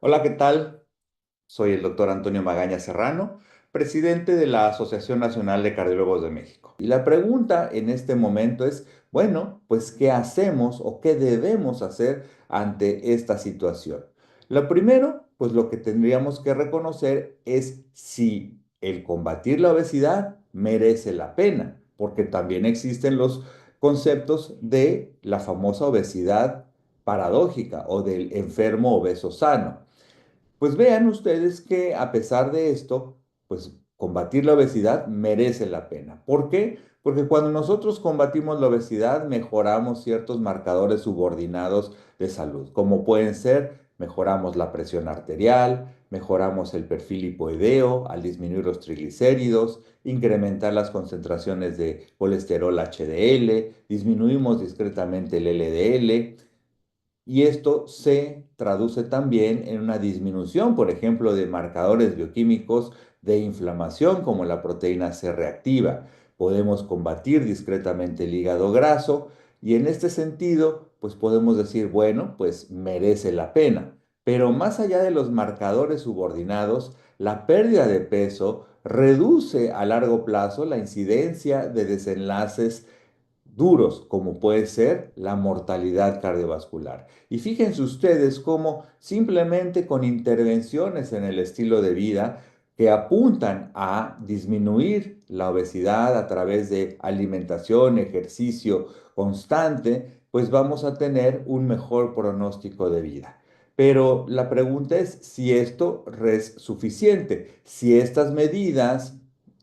Hola, ¿qué tal? Soy el doctor Antonio Magaña Serrano, presidente de la Asociación Nacional de Cardiólogos de México. Y la pregunta en este momento es, bueno, pues, ¿qué hacemos o qué debemos hacer ante esta situación? Lo primero, pues lo que tendríamos que reconocer es si el combatir la obesidad merece la pena, porque también existen los conceptos de la famosa obesidad paradójica o del enfermo obeso sano. Pues vean ustedes que a pesar de esto, pues combatir la obesidad merece la pena. ¿Por qué? Porque cuando nosotros combatimos la obesidad, mejoramos ciertos marcadores subordinados de salud, como pueden ser, mejoramos la presión arterial, mejoramos el perfil lipoideo al disminuir los triglicéridos, incrementar las concentraciones de colesterol HDL, disminuimos discretamente el LDL, y esto se traduce también en una disminución, por ejemplo, de marcadores bioquímicos de inflamación como la proteína C reactiva. Podemos combatir discretamente el hígado graso y en este sentido, pues podemos decir, bueno, pues merece la pena. Pero más allá de los marcadores subordinados, la pérdida de peso reduce a largo plazo la incidencia de desenlaces duros, como puede ser la mortalidad cardiovascular. Y fíjense ustedes cómo simplemente con intervenciones en el estilo de vida que apuntan a disminuir la obesidad a través de alimentación, ejercicio constante, pues vamos a tener un mejor pronóstico de vida. Pero la pregunta es si esto es suficiente, si estas medidas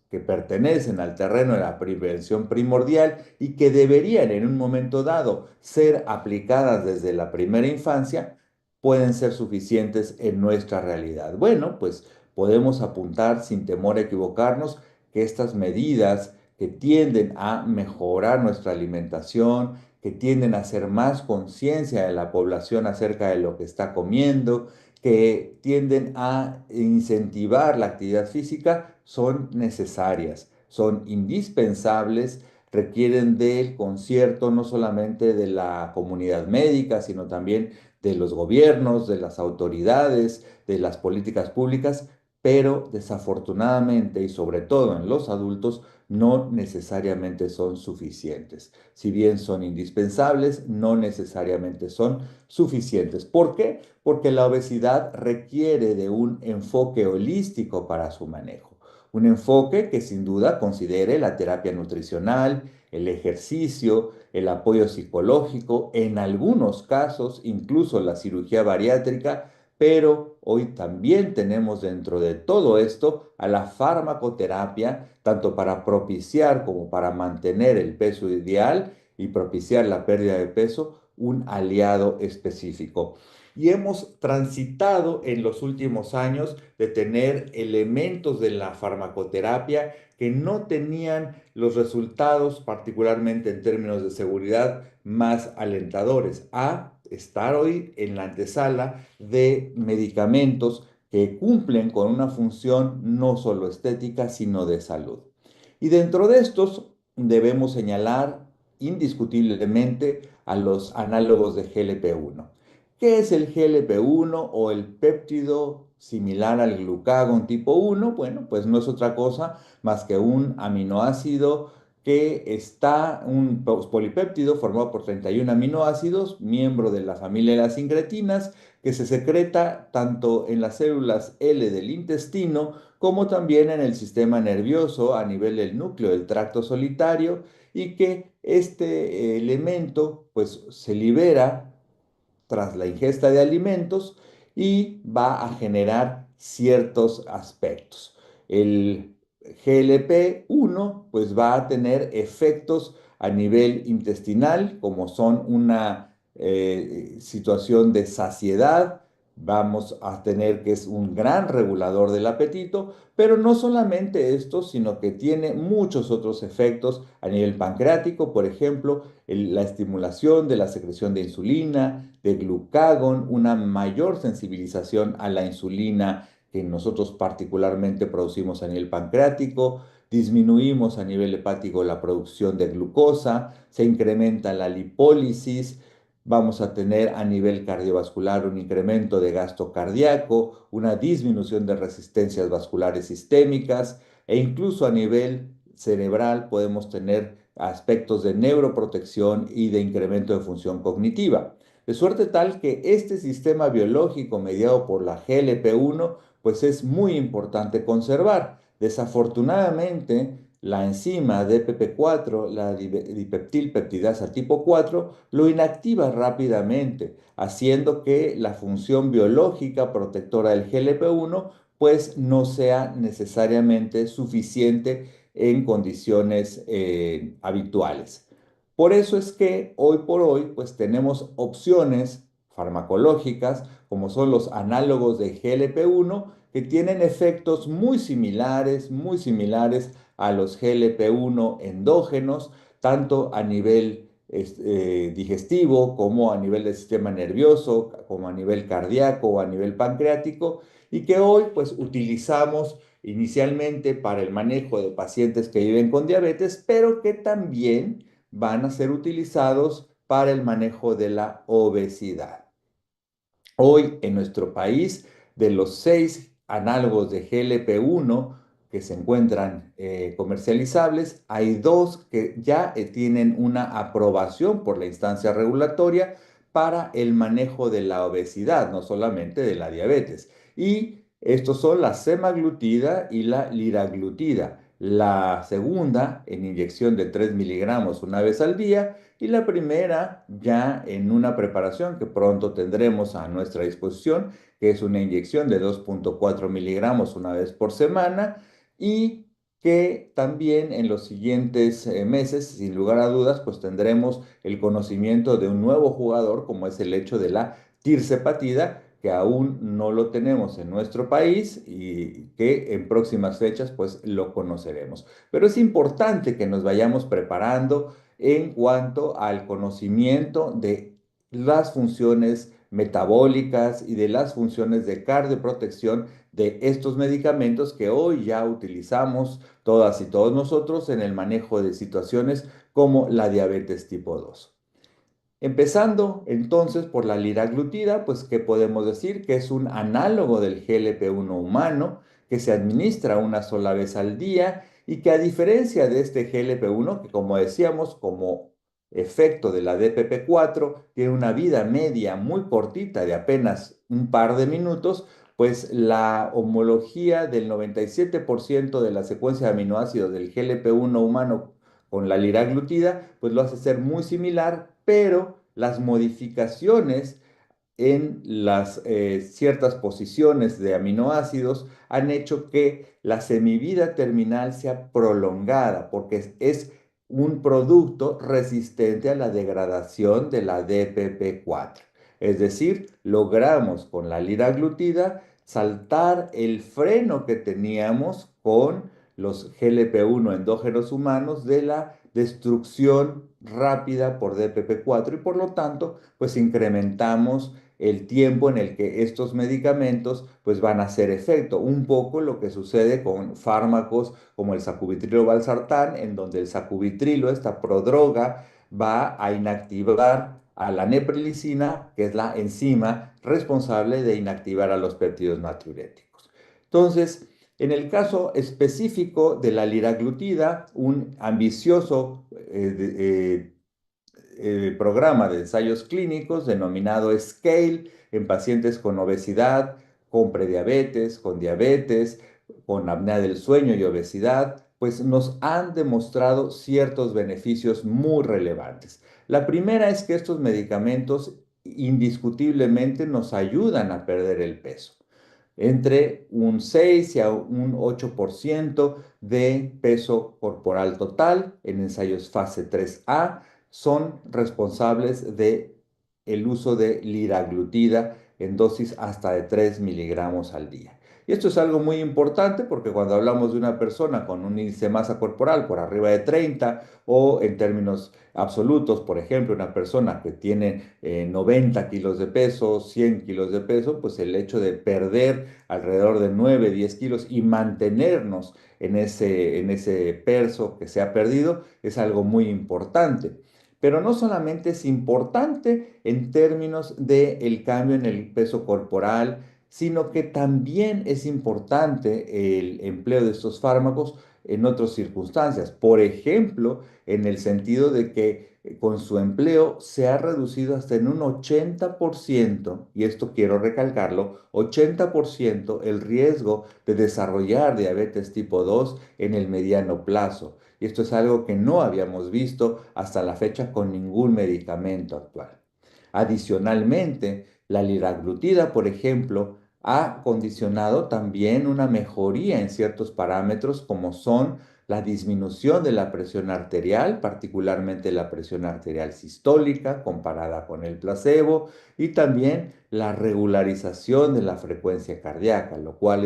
que pertenecen al terreno de la prevención primordial y que deberían en un momento dado ser aplicadas desde la primera infancia, pueden ser suficientes en nuestra realidad. Bueno, pues podemos apuntar sin temor a equivocarnos que estas medidas que tienden a mejorar nuestra alimentación, que tienden a hacer más conciencia de la población acerca de lo que está comiendo, que tienden a incentivar la actividad física, son necesarias, son indispensables, requieren del concierto no solamente de la comunidad médica, sino también de los gobiernos, de las autoridades, de las políticas públicas, pero desafortunadamente y sobre todo en los adultos no necesariamente son suficientes. Si bien son indispensables, no necesariamente son suficientes. ¿Por qué? Porque la obesidad requiere de un enfoque holístico para su manejo. Un enfoque que sin duda considere la terapia nutricional, el ejercicio, el apoyo psicológico, en algunos casos incluso la cirugía bariátrica, pero hoy también tenemos dentro de todo esto a la farmacoterapia, tanto para propiciar como para mantener el peso ideal y propiciar la pérdida de peso, un aliado específico. Y hemos transitado en los últimos años de tener elementos de la farmacoterapia que no tenían los resultados, particularmente en términos de seguridad, más alentadores, a estar hoy en la antesala de medicamentos que cumplen con una función no solo estética, sino de salud. Y dentro de estos debemos señalar indiscutiblemente a los análogos de GLP-1. ¿Qué es el GLP-1 o el péptido similar al glucagón tipo 1? Bueno, pues no es otra cosa más que un aminoácido que está, un polipéptido formado por 31 aminoácidos, miembro de la familia de las incretinas, que se secreta tanto en las células L del intestino como también en el sistema nervioso a nivel del núcleo del tracto solitario y que este elemento pues se libera tras la ingesta de alimentos y va a generar ciertos aspectos. El GLP-1 pues va a tener efectos a nivel intestinal como son una situación de saciedad, vamos a tener que es un gran regulador del apetito, pero no solamente esto, sino que tiene muchos otros efectos a nivel pancreático, por ejemplo, la estimulación de la secreción de insulina, de glucagón, una mayor sensibilización a la insulina que nosotros particularmente producimos a nivel pancreático, disminuimos a nivel hepático la producción de glucosa, se incrementa la lipólisis, Vamos a tener a nivel cardiovascular un incremento de gasto cardíaco, una disminución de resistencias vasculares sistémicas e incluso a nivel cerebral podemos tener aspectos de neuroprotección y de incremento de función cognitiva. De suerte tal que este sistema biológico mediado por la GLP-1 pues es muy importante conservar. Desafortunadamente, la enzima DPP4, la dipeptilpeptidasa tipo 4, lo inactiva rápidamente, haciendo que la función biológica protectora del GLP-1 pues no sea necesariamente suficiente en condiciones habituales. Por eso es que hoy por hoy pues tenemos opciones farmacológicas como son los análogos de GLP-1 que tienen efectos muy similares a los GLP-1 endógenos, tanto a nivel digestivo como a nivel del sistema nervioso, como a nivel cardíaco o a nivel pancreático, y que hoy pues utilizamos inicialmente para el manejo de pacientes que viven con diabetes, pero que también van a ser utilizados para el manejo de la obesidad. Hoy en nuestro país, de los 6 análogos de GLP-1 que se encuentran comercializables, hay dos que ya tienen una aprobación por la instancia regulatoria para el manejo de la obesidad, no solamente de la diabetes. Y estos son la semaglutida y la liraglutida. La segunda en inyección de 3 miligramos una vez al día y la primera ya en una preparación que pronto tendremos a nuestra disposición, que es una inyección de 2,4 miligramos una vez por semana y que también en los siguientes meses, sin lugar a dudas, pues tendremos el conocimiento de un nuevo jugador, como es el hecho de la tirzepatida, que aún no lo tenemos en nuestro país y que en próximas fechas pues lo conoceremos. Pero es importante que nos vayamos preparando en cuanto al conocimiento de las funciones metabólicas y de las funciones de cardioprotección de estos medicamentos que hoy ya utilizamos todas y todos nosotros en el manejo de situaciones como la diabetes tipo 2. Empezando entonces por la liraglutida, pues ¿qué podemos decir? Que es un análogo del GLP-1 humano que se administra una sola vez al día y que a diferencia de este GLP-1, que como decíamos, como efecto de la DPP4, tiene una vida media muy cortita de apenas un par de minutos, pues la homología del 97% de la secuencia de aminoácidos del GLP-1 humano con la liraglutida, pues lo hace ser muy similar, pero las modificaciones en las ciertas posiciones de aminoácidos han hecho que la semivida terminal sea prolongada, porque es un producto resistente a la degradación de la DPP4. Es decir, logramos con la liraglutida saltar el freno que teníamos con los GLP-1 endógenos humanos de la destrucción rápida por DPP4 y por lo tanto, pues incrementamos el tiempo en el que estos medicamentos pues van a hacer efecto. Un poco lo que sucede con fármacos como el sacubitrilo valsartán, en donde el sacubitrilo, esta prodroga, va a inactivar a la neprilicina, que es la enzima responsable de inactivar a los péptidos natriuréticos. Entonces, en el caso específico de la liraglutida, un ambicioso programa de ensayos clínicos denominado SCALE en pacientes con obesidad, con prediabetes, con diabetes, con apnea del sueño y obesidad, pues nos han demostrado ciertos beneficios muy relevantes. La primera es que estos medicamentos indiscutiblemente nos ayudan a perder el peso entre un 6 y a un 8% de peso corporal total en ensayos fase 3A son responsables de el uso de liraglutida en dosis hasta de 3 miligramos al día. Y esto es algo muy importante porque cuando hablamos de una persona con un índice de masa corporal por arriba de 30 o en términos absolutos, por ejemplo, una persona que tiene 90 kilos de peso, 100 kilos de peso, pues el hecho de perder alrededor de 9, 10 kilos y mantenernos en ese peso que se ha perdido es algo muy importante. Pero no solamente es importante en términos del cambio en el peso corporal, sino que también es importante el empleo de estos fármacos en otras circunstancias. Por ejemplo, en el sentido de que con su empleo se ha reducido hasta en un 80%, y esto quiero recalcarlo, 80% el riesgo de desarrollar diabetes tipo 2 en el mediano plazo. Y esto es algo que no habíamos visto hasta la fecha con ningún medicamento actual. Adicionalmente, la liraglutida, por ejemplo, ha condicionado también una mejoría en ciertos parámetros como son la disminución de la presión arterial, particularmente la presión arterial sistólica comparada con el placebo, y también la regularización de la frecuencia cardíaca, lo cual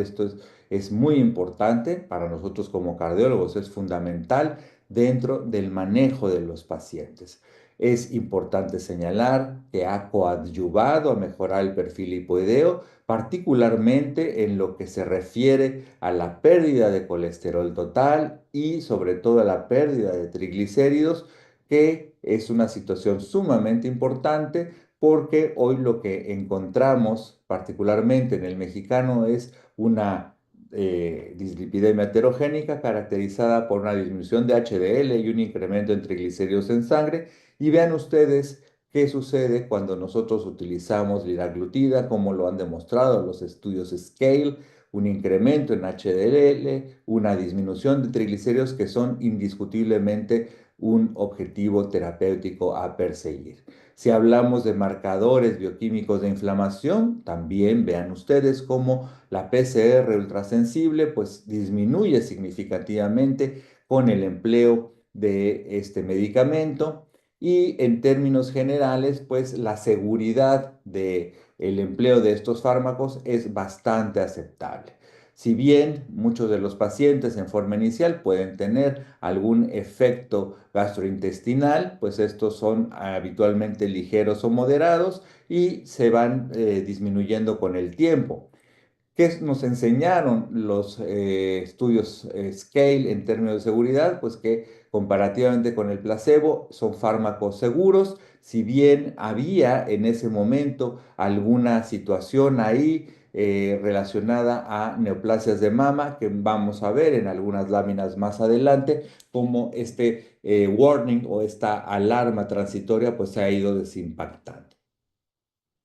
es muy importante para nosotros como cardiólogos, es fundamental dentro del manejo de los pacientes. Es importante señalar que ha coadyuvado a mejorar el perfil lipoideo, particularmente en lo que se refiere a la pérdida de colesterol total y sobre todo a la pérdida de triglicéridos, que es una situación sumamente importante porque hoy lo que encontramos particularmente en el mexicano es una dislipidemia heterogénica caracterizada por una disminución de HDL y un incremento en triglicéridos en sangre. Y vean ustedes qué sucede cuando nosotros utilizamos liraglutida, como lo han demostrado los estudios SCALE, un incremento en HDL, una disminución de triglicéridos que son indiscutiblemente un objetivo terapéutico a perseguir. Si hablamos de marcadores bioquímicos de inflamación, también vean ustedes cómo la PCR ultrasensible pues disminuye significativamente con el empleo de este medicamento. Y en términos generales, pues la seguridad de el empleo de estos fármacos es bastante aceptable. Si bien muchos de los pacientes en forma inicial pueden tener algún efecto gastrointestinal, pues estos son habitualmente ligeros o moderados y se van disminuyendo con el tiempo. ¿Qué nos enseñaron los estudios Scale en términos de seguridad? Pues que comparativamente con el placebo son fármacos seguros, si bien había en ese momento alguna situación ahí relacionada a neoplasias de mama, que vamos a ver en algunas láminas más adelante, como este warning o esta alarma transitoria pues se ha ido desimpactando.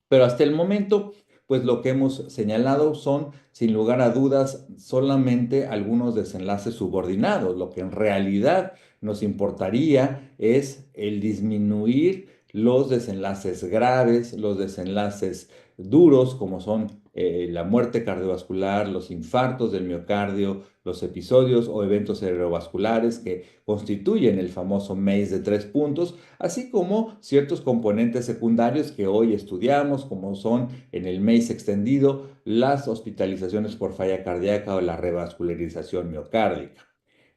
Pero hasta el momento, pues lo que hemos señalado son, sin lugar a dudas, solamente algunos desenlaces subordinados. Lo que en realidad nos importaría es el disminuir los desenlaces graves, los desenlaces duros, como son la muerte cardiovascular, los infartos del miocardio, los episodios o eventos cerebrovasculares que constituyen el famoso MACE de 3 puntos, así como ciertos componentes secundarios que hoy estudiamos, como son en el MACE extendido las hospitalizaciones por falla cardíaca o la revascularización miocárdica.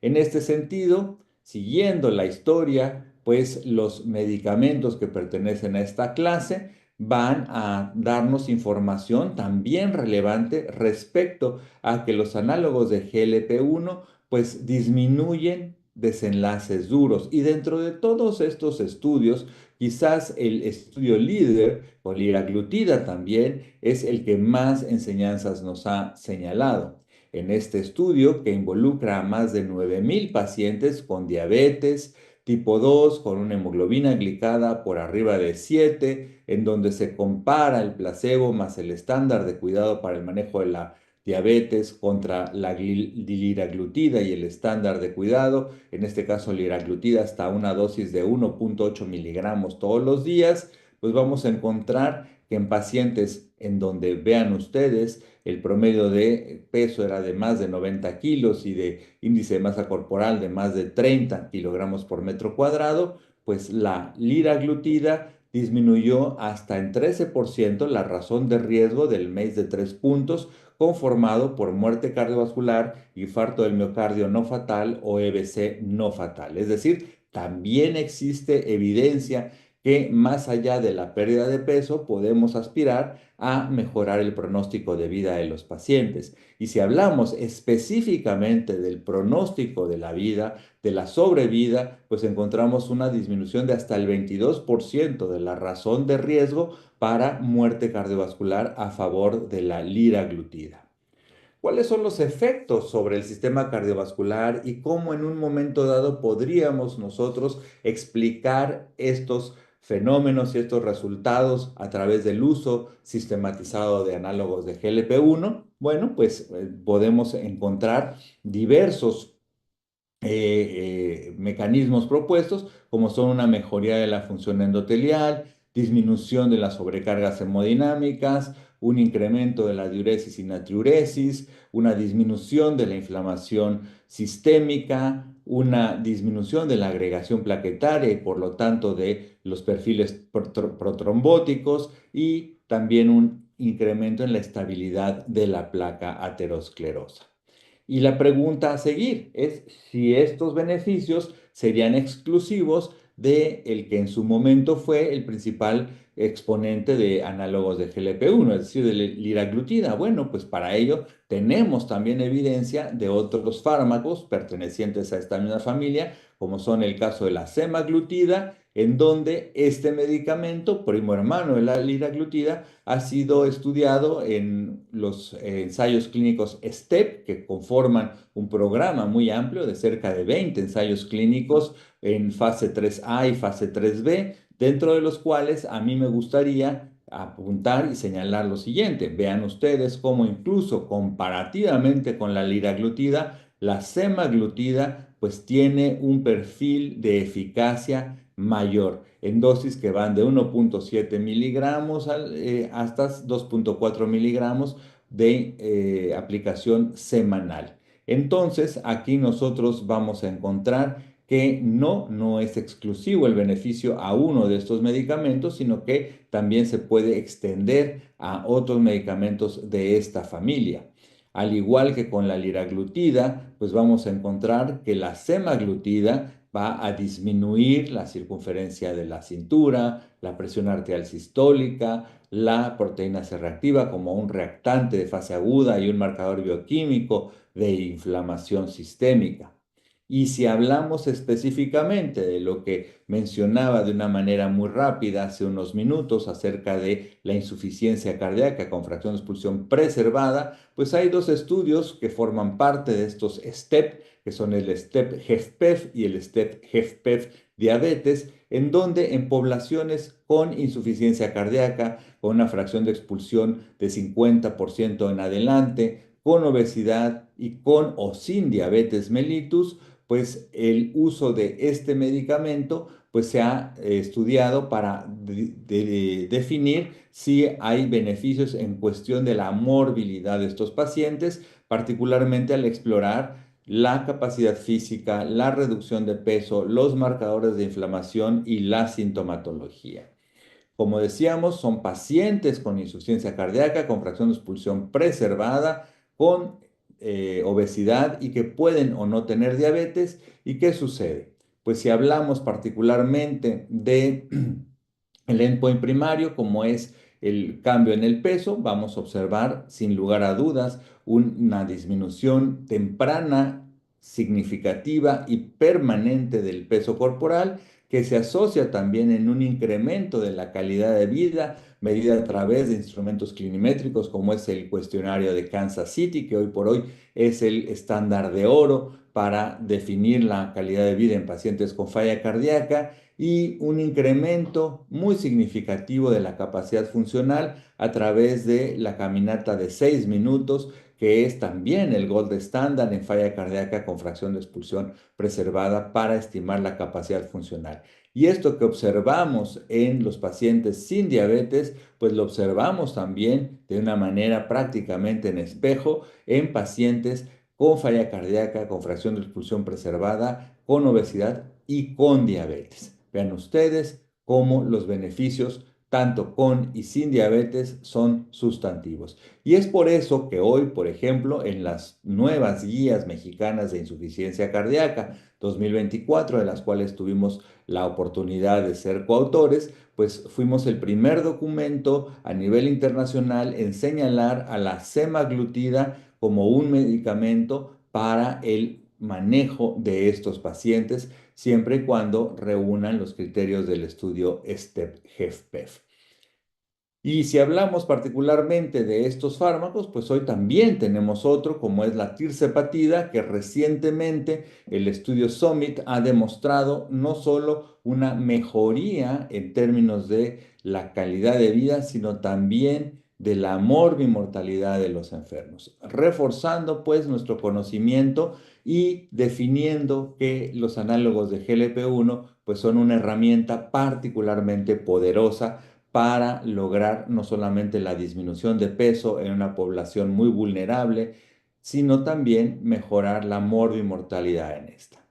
En este sentido, siguiendo la historia, pues los medicamentos que pertenecen a esta clase van a darnos información también relevante respecto a que los análogos de GLP-1 pues disminuyen desenlaces duros. Y dentro de todos estos estudios, quizás el estudio líder, o liraglutida también, es el que más enseñanzas nos ha señalado. En este estudio, que involucra a más de 9,000 pacientes con diabetes tipo 2, con una hemoglobina glicada por arriba de 7, en donde se compara el placebo más el estándar de cuidado para el manejo de la diabetes contra la liraglutida y el estándar de cuidado, en este caso liraglutida hasta una dosis de 1,8 miligramos todos los días, pues vamos a encontrar que en pacientes en donde vean ustedes el promedio de peso era de más de 90 kilos y de índice de masa corporal de más de 30 kilogramos por metro cuadrado, pues la liraglutida disminuyó hasta en 13% la razón de riesgo del MACE de 3 puntos, conformado por muerte cardiovascular, infarto del miocardio no fatal o EBC no fatal. Es decir, también existe evidencia que más allá de la pérdida de peso, podemos aspirar a mejorar el pronóstico de vida de los pacientes. Y si hablamos específicamente del pronóstico de la vida, de la sobrevida, pues encontramos una disminución de hasta el 22% de la razón de riesgo para muerte cardiovascular a favor de la liraglutida. ¿Cuáles son los efectos sobre el sistema cardiovascular y cómo en un momento dado podríamos nosotros explicar estos fenómenos y estos resultados a través del uso sistematizado de análogos de GLP-1? Bueno, pues podemos encontrar diversos mecanismos propuestos, como son una mejoría de la función endotelial, disminución de las sobrecargas hemodinámicas, un incremento de la diuresis y natriuresis, una disminución de la inflamación sistémica, una disminución de la agregación plaquetaria y por lo tanto de los perfiles protrombóticos y también un incremento en la estabilidad de la placa aterosclerosa. Y la pregunta a seguir es si estos beneficios serían exclusivos de el que en su momento fue el principal exponente de análogos de GLP-1, es decir, de liraglutida. Bueno, pues para ello tenemos también evidencia de otros fármacos pertenecientes a esta misma familia, como son el caso de la semaglutida, en donde este medicamento, primo hermano de la liraglutida, ha sido estudiado en los ensayos clínicos STEP, que conforman un programa muy amplio de cerca de 20 ensayos clínicos en fase 3A y fase 3B, dentro de los cuales a mí me gustaría apuntar y señalar lo siguiente. Vean ustedes cómo incluso comparativamente con la liraglutida, la semaglutida pues tiene un perfil de eficacia mayor en dosis que van de 1.7 miligramos hasta 2.4 miligramos de aplicación semanal. Entonces, aquí nosotros vamos a encontrar que no es exclusivo el beneficio a uno de estos medicamentos, sino que también se puede extender a otros medicamentos de esta familia. Al igual que con la liraglutida, pues vamos a encontrar que la semaglutida va a disminuir la circunferencia de la cintura, la presión arterial sistólica, la proteína C reactiva como un reactante de fase aguda y un marcador bioquímico de inflamación sistémica. Y si hablamos específicamente de lo que mencionaba de una manera muy rápida hace unos minutos acerca de la insuficiencia cardíaca con fracción de expulsión preservada, pues hay dos estudios que forman parte de estos STEP, que son el STEP-HFpEF y el STEP-HFpEF diabetes, en donde en poblaciones con insuficiencia cardíaca, con una fracción de expulsión de 50% en adelante, con obesidad y con o sin diabetes mellitus, pues el uso de este medicamento pues se ha estudiado para definir si hay beneficios en cuestión de la morbilidad de estos pacientes, particularmente al explorar la capacidad física, la reducción de peso, los marcadores de inflamación y la sintomatología. Como decíamos, son pacientes con insuficiencia cardíaca, con fracción de expulsión preservada, con obesidad y que pueden o no tener diabetes. ¿Y qué sucede? Pues si hablamos particularmente de el endpoint primario, como es el cambio en el peso, vamos a observar sin lugar a dudas una disminución temprana, significativa y permanente del peso corporal que se asocia también en un incremento de la calidad de vida medida a través de instrumentos clinimétricos como es el cuestionario de Kansas City, que hoy por hoy es el estándar de oro para definir la calidad de vida en pacientes con falla cardíaca y un incremento muy significativo de la capacidad funcional a través de la caminata de 6 minutos, que es también el gold estándar en falla cardíaca con fracción de expulsión preservada para estimar la capacidad funcional. Y esto que observamos en los pacientes sin diabetes, pues lo observamos también de una manera prácticamente en espejo en pacientes con falla cardíaca, con fracción de expulsión preservada, con obesidad y con diabetes. Vean ustedes cómo los beneficios tanto con y sin diabetes, son sustantivos. Y es por eso que hoy, por ejemplo, en las nuevas guías mexicanas de insuficiencia cardíaca 2024, de las cuales tuvimos la oportunidad de ser coautores, pues fuimos el primer documento a nivel internacional en señalar a la semaglutida como un medicamento para el manejo de estos pacientes, siempre y cuando reúnan los criterios del estudio STEP-HFpEF. Y si hablamos particularmente de estos fármacos, pues hoy también tenemos otro, como es la tirzepatida, que recientemente el estudio Summit ha demostrado no solo una mejoría en términos de la calidad de vida, sino también de la morbimortalidad de los enfermos, reforzando pues nuestro conocimiento y definiendo que los análogos de GLP-1 pues son una herramienta particularmente poderosa para lograr no solamente la disminución de peso en una población muy vulnerable, sino también mejorar la morbimortalidad en esta.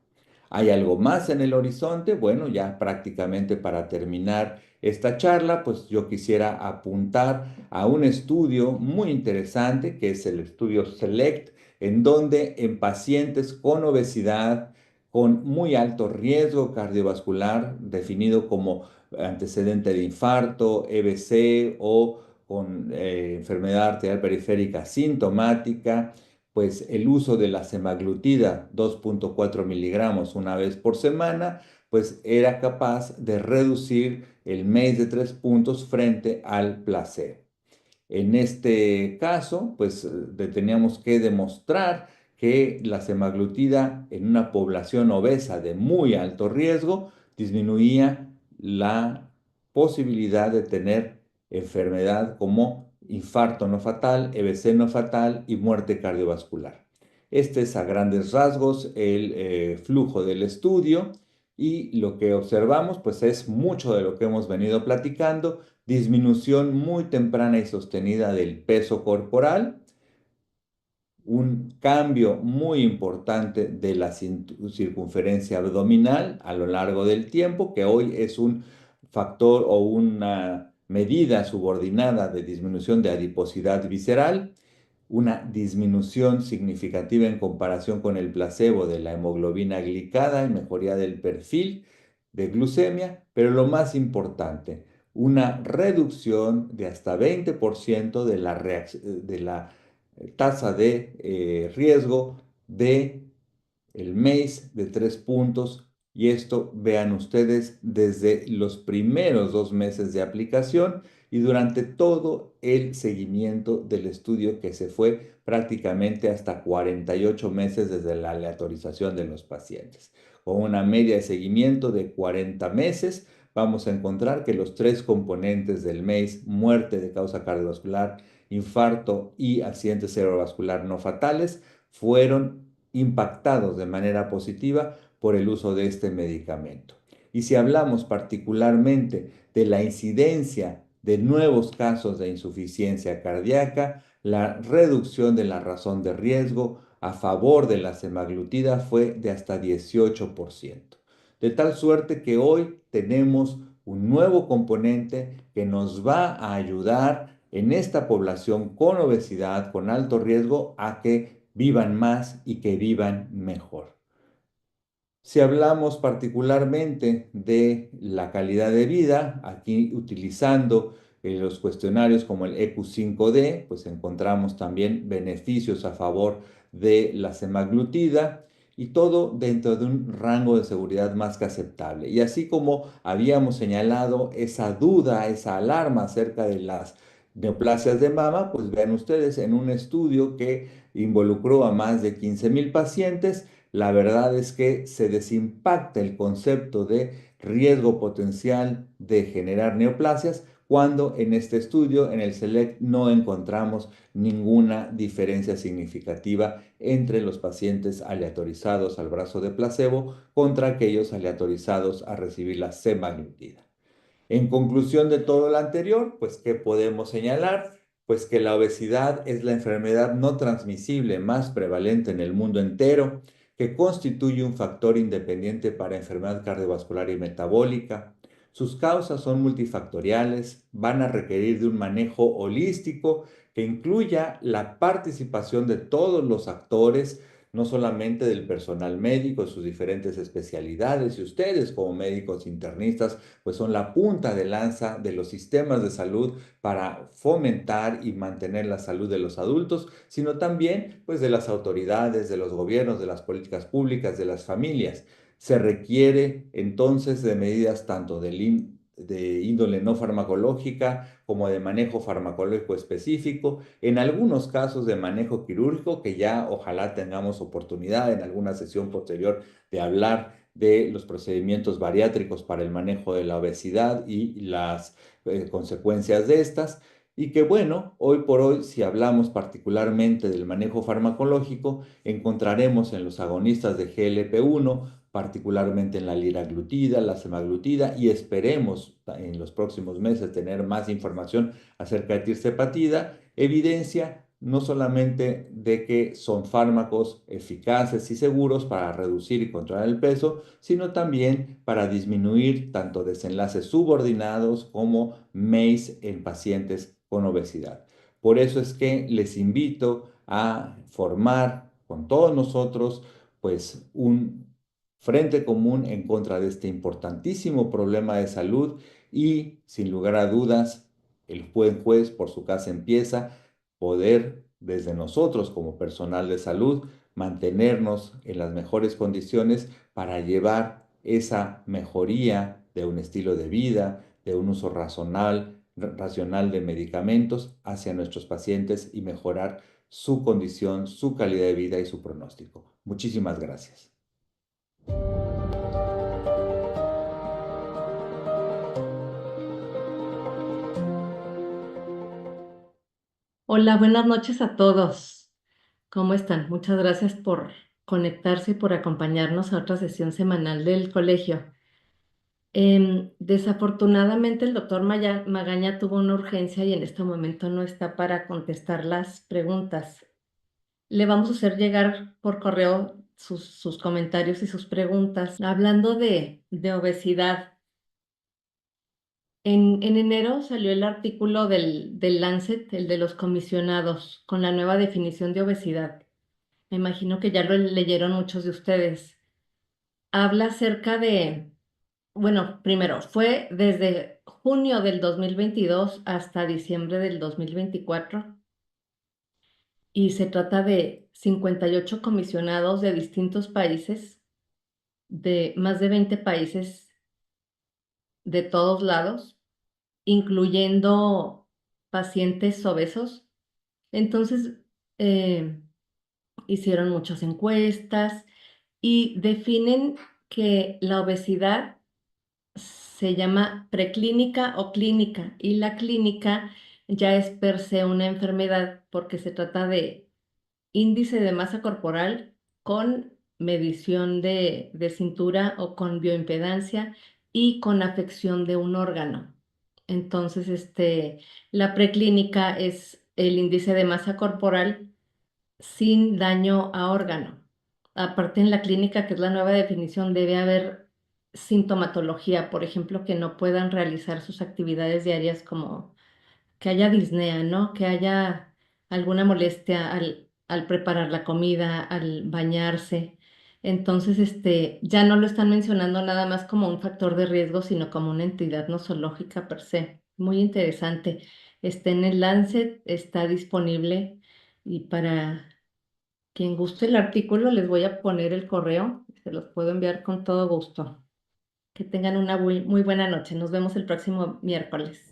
¿Hay algo más en el horizonte? Bueno, ya prácticamente para terminar esta charla, pues yo quisiera apuntar a un estudio muy interesante que es el estudio SELECT, en donde en pacientes con obesidad, con muy alto riesgo cardiovascular, definido como antecedente de infarto, EBC o con enfermedad arterial periférica sintomática, pues el uso de la semaglutida 2.4 miligramos una vez por semana, pues era capaz de reducir el MACE de 3 puntos frente al placebo. En este caso, pues teníamos que demostrar que la semaglutida en una población obesa de muy alto riesgo disminuía la posibilidad de tener enfermedad como infarto no fatal, EBC no fatal y muerte cardiovascular. Este es a grandes rasgos el flujo del estudio y lo que observamos pues es mucho de lo que hemos venido platicando: disminución muy temprana y sostenida del peso corporal, un cambio muy importante de la circunferencia abdominal a lo largo del tiempo, que hoy es un factor o una medida subordinada de disminución de adiposidad visceral, una disminución significativa en comparación con el placebo de la hemoglobina glicada y mejoría del perfil de glucemia, pero lo más importante, una reducción de hasta 20% de la tasa de riesgo de el MACE de 3 puntos, y esto vean ustedes desde los primeros 2 meses de aplicación y durante todo el seguimiento del estudio, que se fue prácticamente hasta 48 meses desde la aleatorización de los pacientes. Con una media de seguimiento de 40 meses, vamos a encontrar que los tres componentes del MACE, muerte de causa cardiovascular, infarto y accidente cerebrovascular no fatales, fueron impactados de manera positiva por el uso de este medicamento. Y si hablamos particularmente de la incidencia de nuevos casos de insuficiencia cardíaca, la reducción de la razón de riesgo a favor de la semaglutida fue de hasta 18%. De tal suerte que hoy tenemos un nuevo componente que nos va a ayudar en esta población con obesidad, con alto riesgo, a que vivan más y que vivan mejor. Si hablamos particularmente de la calidad de vida, aquí utilizando los cuestionarios como el EQ5D, pues encontramos también beneficios a favor de la semaglutida, y todo dentro de un rango de seguridad más que aceptable. Y así como habíamos señalado esa duda, esa alarma acerca de las neoplasias de mama, pues vean ustedes en un estudio que involucró a más de 15,000 pacientes, la verdad es que se desimpacta el concepto de riesgo potencial de generar neoplasias cuando en este estudio, en el SELECT, no encontramos ninguna diferencia significativa entre los pacientes aleatorizados al brazo de placebo contra aquellos aleatorizados a recibir la semaglutida. En conclusión de todo lo anterior, pues, ¿qué podemos señalar? Pues que la obesidad es la enfermedad no transmisible más prevalente en el mundo entero, que constituye un factor independiente para enfermedad cardiovascular y metabólica, Sus causas son multifactoriales, van a requerir de un manejo holístico que incluya la participación de todos los actores, no solamente del personal médico, sus diferentes especialidades, y ustedes como médicos internistas, pues son la punta de lanza de los sistemas de salud para fomentar y mantener la salud de los adultos, sino también pues de las autoridades, de los gobiernos, de las políticas públicas, de las familias. Se requiere entonces de medidas tanto de índole no farmacológica como de manejo farmacológico específico, en algunos casos de manejo quirúrgico, que ya ojalá tengamos oportunidad en alguna sesión posterior de hablar de los procedimientos bariátricos para el manejo de la obesidad y las consecuencias de estas. Y que bueno, hoy por hoy, si hablamos particularmente del manejo farmacológico, encontraremos en los agonistas de GLP-1, particularmente en la liraglutida, la semaglutida, y esperemos en los próximos meses tener más información acerca de tirzepatida, evidencia no solamente de que son fármacos eficaces y seguros para reducir y controlar el peso, sino también para disminuir tanto desenlaces subordinados como MACE en pacientes con obesidad. Por eso es que les invito a formar con todos nosotros pues un frente común en contra de este importantísimo problema de salud y sin lugar a dudas el buen juez por su casa empieza poder desde nosotros como personal de salud mantenernos en las mejores condiciones para llevar esa mejoría de un estilo de vida, de un uso racional de medicamentos hacia nuestros pacientes y mejorar su condición, su calidad de vida y su pronóstico. Muchísimas gracias. Hola, buenas noches a todos. ¿Cómo están? Muchas gracias por conectarse y por acompañarnos a otra sesión semanal del colegio. Desafortunadamente, el doctor Magaña tuvo una urgencia y en este momento no está para contestar las preguntas. Le vamos a hacer llegar por correo sus comentarios y sus preguntas. Hablando de obesidad, en enero salió el artículo del Lancet, el de los comisionados, con la nueva definición de obesidad. Me imagino que ya lo leyeron muchos de ustedes. Habla acerca de, bueno, primero, fue desde junio del 2022 hasta diciembre del 2024 y se trata de 58 comisionados de distintos países, de más de 20 países de todos lados, incluyendo pacientes obesos. Entonces, eh, hicieron muchas encuestas y definen que la obesidad se llama preclínica o clínica y la clínica ya es per se una enfermedad porque se trata de índice de masa corporal con medición de cintura o con bioimpedancia y con afección de un órgano. Entonces, la preclínica es el índice de masa corporal sin daño a órgano. Aparte en la clínica, que es la nueva definición, debe haber sintomatología, por ejemplo, que no puedan realizar sus actividades diarias como que haya disnea, ¿no? Que haya alguna molestia al preparar la comida, al bañarse. Entonces, ya no lo están mencionando nada más como un factor de riesgo, sino como una entidad nosológica per se. Muy interesante. Está en el Lancet, está disponible y para quien guste el artículo, les voy a poner el correo, se los puedo enviar con todo gusto. Que tengan una muy buena noche. Nos vemos el próximo miércoles.